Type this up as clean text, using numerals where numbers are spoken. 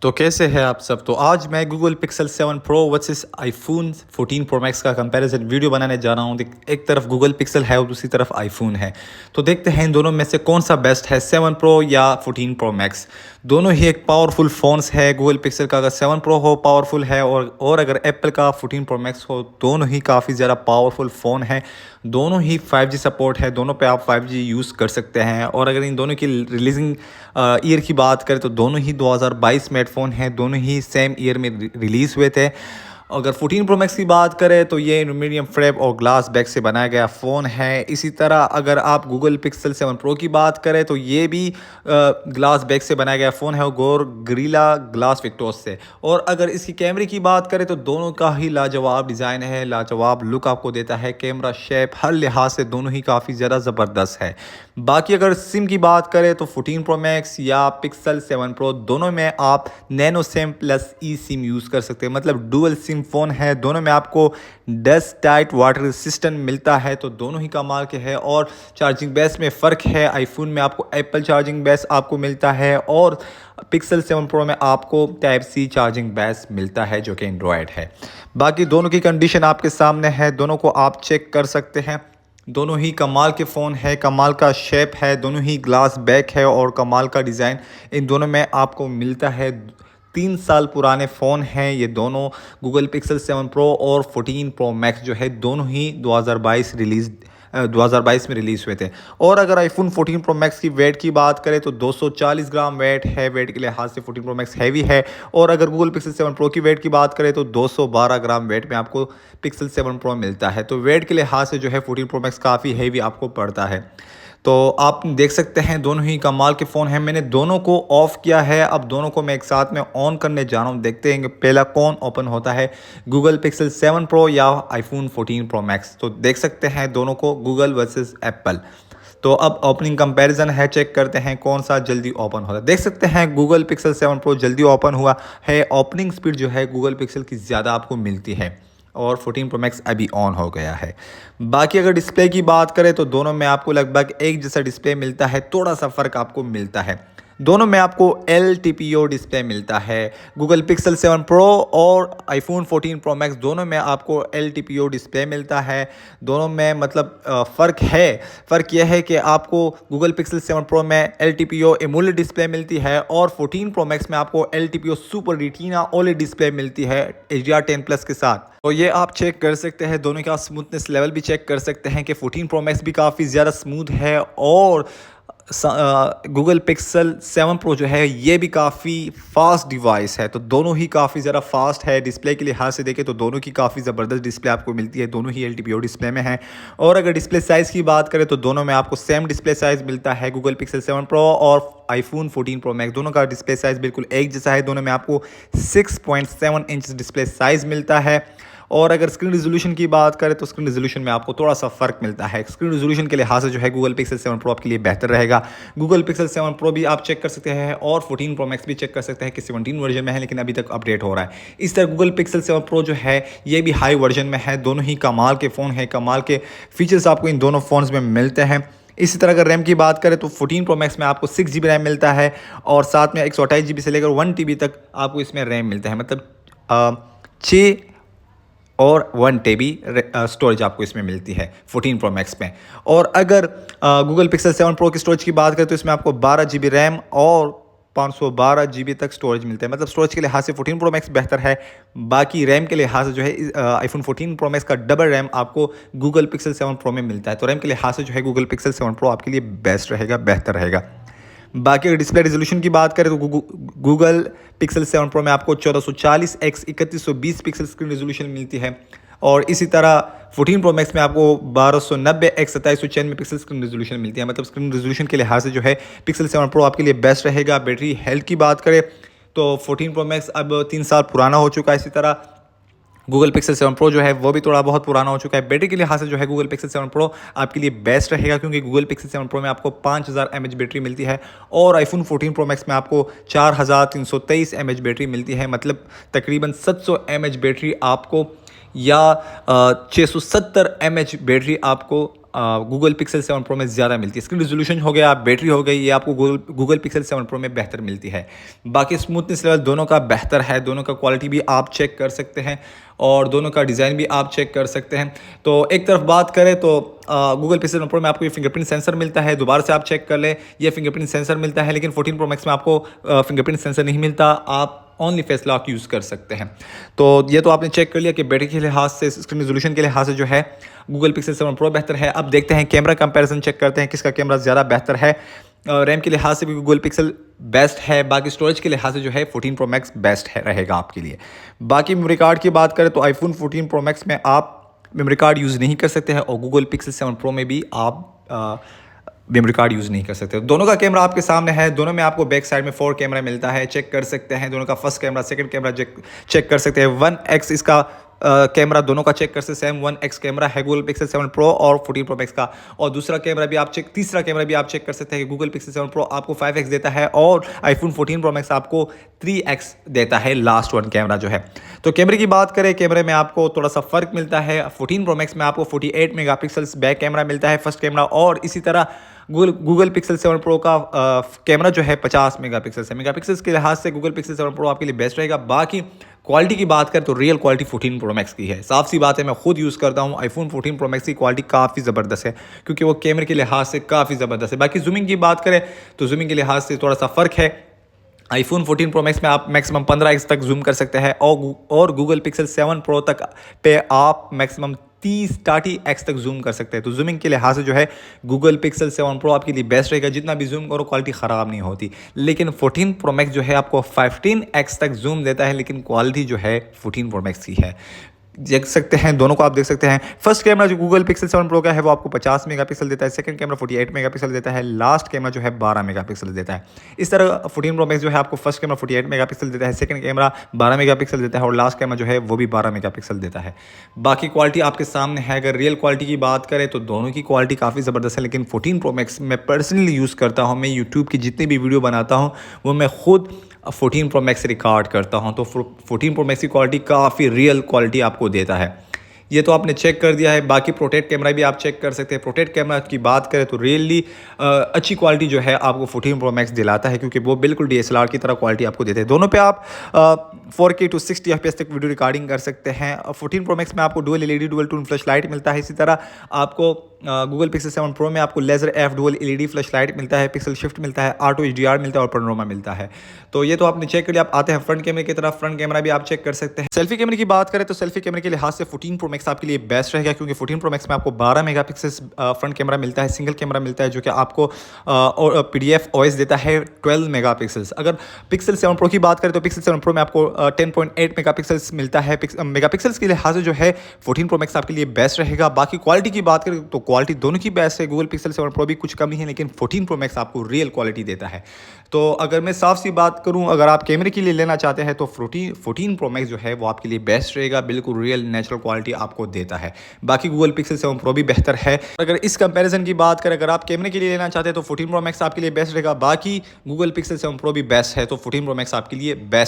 तो कैसे हैं आप सब। तो आज मैं Google pixel 7 pro versus iPhone 14 pro max का कंपैरिजन वीडियो बनाने जा रहा हूँ। एक तरफ गूगल पिक्सल है और दूसरी तरफ आईफोन है। तो देखते हैं इन दोनों में से कौन सा बेस्ट है, 7 प्रो या 14 प्रो मैक्स। दोनों ही एक पावरफुल फ़ोन्स है। गूगल पिक्सल का अगर 7 प्रो हो पावरफुल है और अगर एप्पल का 14 प्रो मैक्स हो, दोनों ही काफ़ी ज़्यादा पावरफुल फ़ोन है। दोनों ही 5G सपोर्ट है, दोनों पे आप 5G यूज़ कर सकते हैं। और अगर इन दोनों की रिलीजिंग ईयर की बात करें तो दोनों ही 2022 में फ़ोन हैं, दोनों ही सेम ईयर में रिलीज़ हुए थे। अगर 14 प्रो मैक्स की बात करें तो ये एल्यूमिनियम फ्रेम और ग्लास बैक से बनाया गया फ़ोन है। इसी तरह अगर आप गूगल पिक्सल 7 प्रो की बात करें तो ये भी ग्लास बैक से बनाया गया फ़ोन है और गोरिल्ला ग्लास विक्टोस से। और अगर इसकी कैमरे की बात करें तो दोनों का ही लाजवाब डिज़ाइन है, लाजवाब लुक आपको देता है। कैमरा शेप हर लिहाज से दोनों ही काफ़ी ज़्यादा ज़बरदस्त है। बाकी अगर सिम की बात करें तो 14 प्रो मैक्स या पिक्सल 7 प्रो दोनों में आप नैनो सिम प्लस ई सिम यूज़ कर सकते हैं, मतलब डुअल सिम फ़ोन है। दोनों में आपको डस्ट टाइट वाटर रेसिस्टेंट मिलता है, तो दोनों ही कमाल के हैं। और चार्जिंग बेस में फ़र्क है, आईफोन में आपको एप्पल चार्जिंग बेस आपको मिलता है और पिक्सल 7 प्रो में आपको टाइप सी चार्जिंग बेस मिलता है जो कि एंड्रॉयड है। बाकी दोनों की कंडीशन आपके सामने है, दोनों को आप चेक कर सकते हैं। दोनों ही कमाल के फ़ोन है, कमाल का शेप है, दोनों ही ग्लास बैक है और कमाल का डिज़ाइन इन दोनों में आपको मिलता है। 3 साल पुराने फ़ोन हैं ये दोनों, गूगल पिक्सल 7 प्रो और 14 प्रो मैक्स जो है दोनों ही 2022 में रिलीज़ हुए थे। और अगर आईफोन 14 प्रो मैक्स की वेट की बात करें तो 240 ग्राम वेट है। वेट के लिहाज से 14 प्रो मैक्स हैवी है। और अगर गूगल पिक्सल 7 प्रो की वेट की बात करें तो 212 ग्राम वेट में आपको पिक्सल 7 प्रो मिलता है। तो वेट के लिहाज से जो है 14 प्रो मैक्स काफ़ी हैवी आपको पड़ता है। तो आप देख सकते हैं दोनों ही कमाल के फ़ोन हैं। मैंने दोनों को ऑफ़ किया है, अब दोनों को मैं एक साथ में ऑन करने जा रहा हूं। देखते हैं कि पहला कौन ओपन होता है, गूगल पिक्सल 7 प्रो या आईफोन 14 प्रो मैक्स। तो देख सकते हैं दोनों को, गूगल वर्सेस एप्पल। तो अब ओपनिंग कंपैरिजन है, चेक करते हैं कौन सा जल्दी ओपन होता है। देख सकते हैं गूगल पिक्सल 7 प्रो जल्दी ओपन हुआ है। ओपनिंग स्पीड जो है गूगल पिक्सल की ज़्यादा आपको मिलती है और 14 प्रो मैक्स अभी ऑन हो गया है। बाकी अगर डिस्प्ले की बात करें तो दोनों में आपको लगभग एक जैसा डिस्प्ले मिलता है, थोड़ा सा फ़र्क आपको मिलता है। दोनों में आपको LTPO डिस्प्ले मिलता है। गूगल पिक्सल 7 प्रो और आईफोन 14 प्रो मैक्स दोनों में आपको LTPO डिस्प्ले मिलता है। दोनों में मतलब फ़र्क है। फ़र्क यह है कि आपको गूगल पिक्सल 7 प्रो में LTPO एमोलेड डिस्प्ले मिलती है और 14 प्रो मैक्स में आपको LTPO super retina OLED display मिलती है HDR10 प्लस के साथ। तो ये आप चेक कर सकते हैं, दोनों का स्मूथनेस लेवल भी चेक कर सकते हैं कि 14 प्रो मैक्स भी काफ़ी ज़्यादा स्मूथ है और गूगल पिक्सल 7 प्रो जो है ये भी काफ़ी फास्ट डिवाइस है। तो दोनों ही काफ़ी ज़्यादा फास्ट है। डिस्प्ले के लिहाज से देखें तो दोनों की काफ़ी ज़बरदस्त डिस्प्ले आपको मिलती है, दोनों ही LTPO डिस्प्ले में है। और अगर डिस्प्ले साइज़ की बात करें तो दोनों में आपको सेम डिस्प्ले साइज़ मिलता है। गूगल पिक्सल 7 प्रो और आईफोन 14 प्रो मैक्स दोनों का डिस्प्ले साइज़ बिल्कुल एक जैसा है। दोनों में आपको 6.7 इंच डिस्प्ले साइज़ मिलता है। और अगर स्क्रीन रिजोल्यूशन की बात करें तो स्क्रीन रिजोल्यूशन में आपको थोड़ा सा फ़र्क मिलता है। स्क्रीन रिजोल्यूशन के लिहाज से जो है गूगल पिक्सल 7 प्रो आपके लिए बेहतर रहेगा। गूगल पिक्सल 7 प्रो भी आप चेक कर सकते हैं और 14 प्रो मैक्स भी चेक कर सकते हैं कि 17 वर्जन में है लेकिन अभी तक अपडेट हो रहा है। इस तरह गूगल पिक्सल 7 प्रो जो है ये भी हाई वर्जन में है। दोनों ही कमाल के फ़ोन हैं, कमाल के फीचर्स आपको इन दोनों फ़ोन्स में मिलते हैं। इसी तरह अगर रैम की बात करें तो 14 प्रो मैक्स में आपको 6 GB रैम मिलता है और साथ में 128 GB से लेकर 1 TB तक आपको इसमें रैम मिलता है, मतलब 6 और 1 TB स्टोरेज आपको इसमें मिलती है 14 प्रो मैक्स में। और अगर गूगल पिक्सल 7 प्रो की स्टोरेज की बात करें तो इसमें आपको 12 GB रैम और 512 GB तक स्टोरेज मिलता है, मतलब स्टोरेज के लिहाज से 14 प्रो मैक्स बेहतर है। बाकी रैम के लिहाज से जो है आईफोन 14 प्रो मैक्स का डबल रैम आपको गूगल पिक्सल 7 प्रो में मिलता है। तो रैम के लिहाज से जो है गूगल पिक्सल 7 प्रो आपके लिए बेस्ट रहेगा, बेहतर रहेगा। बाकी अगर डिस्प्ले रेजोल्यूशन की बात करें तो गूगल पिक्सल 7 प्रो में आपको 1440 x 3120 पिक्सल स्क्रीन रेजोल्यूशन मिलती है। और इसी तरह 14 प्रो मैक्स में आपको 1290 x 2796 पिक्सल स्क्रीन रेजोल्यूशन मिलती है, मतलब स्क्रीन रेजोल्यूशन के लिहाज से जो है पिक्सल 7 प्रो आपके लिए बेस्ट रहेगा। बैटरी हेल्थ की बात करें तो 14 प्रो मैक्स अब 3 साल पुराना हो चुका है। इसी तरह गूगल पिक्सल 7 प्रो जो है वो भी थोड़ा बहुत पुराना हो चुका है। बैटरी के लिहाज से जो है गूगल पिक्सल 7 प्रो आपके लिए बेस्ट रहेगा क्योंकि गूगल पिक्सल 7 प्रो में आपको 5000 mAh बैटरी मिलती है और आईफोन 14 प्रो मैक्स में आपको 4323 mAh बैटरी मिलती है, मतलब तकरीबन 700 mAh बैटरी आपको या 670 mAh बैटरी आपको गूगल पिक्सल 7 प्रो में ज़्यादा मिलती है। स्क्रीन रिजोल्यूशन हो गया, बैटरी हो गई, ये आपको गूगल पिक्सल 7 प्रो में बेहतर मिलती है। बाकी स्मूथनेस लेवल दोनों का बेहतर है, दोनों का क्वालिटी भी आप चेक कर सकते हैं और दोनों का डिज़ाइन भी आप चेक कर सकते हैं। तो एक तरफ बात करें तो गूगल पिक्सल 7 प्रो में आपको ये फिंगरप्रिंट सेंसर मिलता है, दोबारा से आप चेक कर लें, ये फिंगरप्रिंट सेंसर मिलता है, लेकिन 14 प्रो मैक्स में आपको फिंगरप्रिंट सेंसर नहीं मिलता, आप ओनली फेस लॉक यूज़ कर सकते हैं। तो ये तो आपने चेक कर लिया कि बैटरी के लिहाज से, स्क्रीन रिजोल्यूशन के लिहाज से जो है गूगल पिक्सल 7 प्रो बेहतर है। अब देखते हैं कैमरा कंपैरिजन चेक करते हैं किसका कैमरा ज़्यादा बेहतर है। रैम के लिहाज से भी गूगल पिक्सल बेस्ट है, बाकी स्टोरेज के लिहाज से जो है 14 प्रो मैक्स बेस्ट है रहेगा आपके लिए। बाकी मेमोरी कार्ड की बात करें तो आईफोन 14 प्रो मैक्स में आप मेमोरी कार्ड यूज़ नहीं कर सकते हैं और गूगल पिक्सल 7 प्रो में भी आप मेमोरी कार्ड यूज़ नहीं कर सकते। दोनों का कैमरा आपके सामने है, दोनों में आपको बैक साइड में 4 कैमरा मिलता है, चेक कर सकते हैं। दोनों का first camera, second camera check कर सकते हैं। 1x इसका कैमरा दोनों का चेक कर सकते हैं। 1x कैमरा है गूगल पिक्सल 7 प्रो और 14 प्रो मैक्स का। और दूसरा कैमरा भी आप तीसरा कैमरा भी आप चेक कर सकते हैं कि गूगल पिक्सल 7 प्रो आपको 5x देता है और आईफोन 14 प्रो मैक्स आपको 3x देता है, लास्ट वन कैमरा जो है। तो कैमरे की बात करें, कैमरे में आपको थोड़ा सा फर्क मिलता है। 14 प्रो मैक्स में आपको 48 मेगापिक्सल्स बैक कैमरा मिलता है, फर्स्ट कैमरा, और इसी तरह गूगल पिक्सल 7 प्रो का कैमरा जो है 50 मेगापिक्सल्स है। मेगापिक्सल्स के लिहाज से गूगल पिक्सल 7 प्रो आपके लिए बेस्ट रहेगा। बाकी क्वालिटी की बात करें तो रियल क्वालिटी 14 प्रो मैक्स की है। साफ सी बात है, मैं खुद यूज़ करता हूँ आईफोन 14 प्रो मैक्स की क्वालिटी काफ़ी ज़बरदस्त है, क्योंकि वो कैमरे के लिहाज से काफ़ी ज़बरदस्त है। बाकी जूमिंग की बात करें तो जूमिंग के लिहाज से थोड़ा सा फ़र्क है। आईफोन 14 प्रो मैक्स में आप मैक्सिमम 15x तक जूम कर सकते हैं और गूगल पिक्सल 7 प्रो तक पे आप मैक्सिमम 30x तक जूम कर सकते हैं। तो जूमिंग के लिहाज से जो है गूगल पिक्सल 7 प्रो आपके लिए बेस्ट रहेगा। जितना भी जूम करो क्वालिटी ख़राब नहीं होती। लेकिन 14 प्रो मैक्स जो है आपको 15x तक जूम देता है, लेकिन क्वालिटी जो है 14 प्रो मैक्स की है। देख सकते हैं, दोनों को आप देख सकते हैं। फर्स्ट कैमरा जो गूगल पिक्सल 7 प्रो का है वो आपको 50 मेगापिक्सल देता है, सेकंड कैमरा 48 मेगापिक्सल देता है, लास्ट कैमरा जो है 12 मेगापिक्सल देता है। इस तरह 14 प्रो मैक्स जो है आपको फर्स्ट कैमरा 48 मेगापिक्सल देता है, सेकंड कैमरा 12 मेगापिक्सल देता है और लास्ट कैमरा जो है वो भी 12 मेगापिक्सल देता है। बाकी क्वालिटी आपके सामने है। अगर रियल क्वालिटी की बात करें तो दोनों की क्वालिटी काफ़ी ज़बरदस्त है, लेकिन 14 प्रो मैक्स मैं पर्सनली यूज़ करता हूँ। मैं यूट्यूब की जितनी भी वीडियो बनाता हूँ वो मैं खुद 14 प्रो मैक्स रिकॉर्ड करता हूँ, तो 14 प्रो मैक्स की क्वालिटी काफ़ी रियल क्वालिटी आपको देता है। ये तो आपने चेक कर दिया है। बाकी प्रोटेक्ट कैमरा भी आप चेक कर सकते हैं। प्रोटेक्ट कैमरा की बात करें तो रियली अच्छी क्वालिटी जो है आपको 14 प्रो मैक्स दिलाता है, क्योंकि वो बिल्कुल DSLR की तरह क्वालिटी आपको देते हैं। दोनों पे आप 4K to 60 FPS तक वीडियो रिकॉर्डिंग कर सकते हैं। 14 प्रो मैक्स में आपको dual LED dual tone flash light मिलता है। इसी तरह आपको गूगल पिक्सल 7 प्रो में आपको laser F dual LED flash light मिलता है, पिक्सल शिफ्ट मिलता है, ऑटो HDR मिलता है और पैनोरामा मिलता है। तो ये तो आपने चेक कर लिया। आप आते हैं फ्रंट कैमरे की तरफ। फ्रंट कैमरा भी आप चेक कर सकते हैं। सेल्फी कैमरे की बात करें तो सेल्फी कैमरे के लिहाज से 14 प्रो मैक्स आपके लिए बेस्ट रहेगा, क्योंकि 14 प्रो मैक्स में आपको 12 मेगापिक्सल फ्रंट कैमरा मिलता है, सिंगल कैमरा मिलता है जो कि आपको PDF OS देता है 12 मेगापिक्सल्स। अगर पिक्सल 7 प्रो की बात करें तो पिक्सल 7 प्रो में आपको 10.8 मेगापिक्सल्स मिलता है। मेगापिक्सल्स के लिहाज से जो है 14 प्रो मैक्स आपके लिए बेस्ट रहेगा। बाकी क्वालिटी की बात करें तो क्वालिटी दोनों की बेस्ट है। गूगल पिक्सल 7 प्रो भी कुछ कमी है, लेकिन 14 प्रो मैक्स आपको रियल क्वालिटी देता है। तो अगर मैं साफ सी बात करूं, अगर आप कैमरे के लिए लेना चाहते हैं तो 14 प्रो मैक्स जो है वो आपके लिए बेस्ट रहेगा, बिल्कुल रियल नेचुरल क्वालिटी आपको देता है। बाकी गूगल पिक्सल 7 प्रो भी बेहतर है। अगर इस कंपैरिजन की बात करें, अगर आप कैमरे के लिए लेना चाहते हैं तो 14 प्रो मैक्स आपके लिए बेस्ट रहेगा। बाकी गूगल पिक्सल 7 प्रो भी बेस्ट है, तो 14 प्रो मैक्स आपके लिए बेस्ट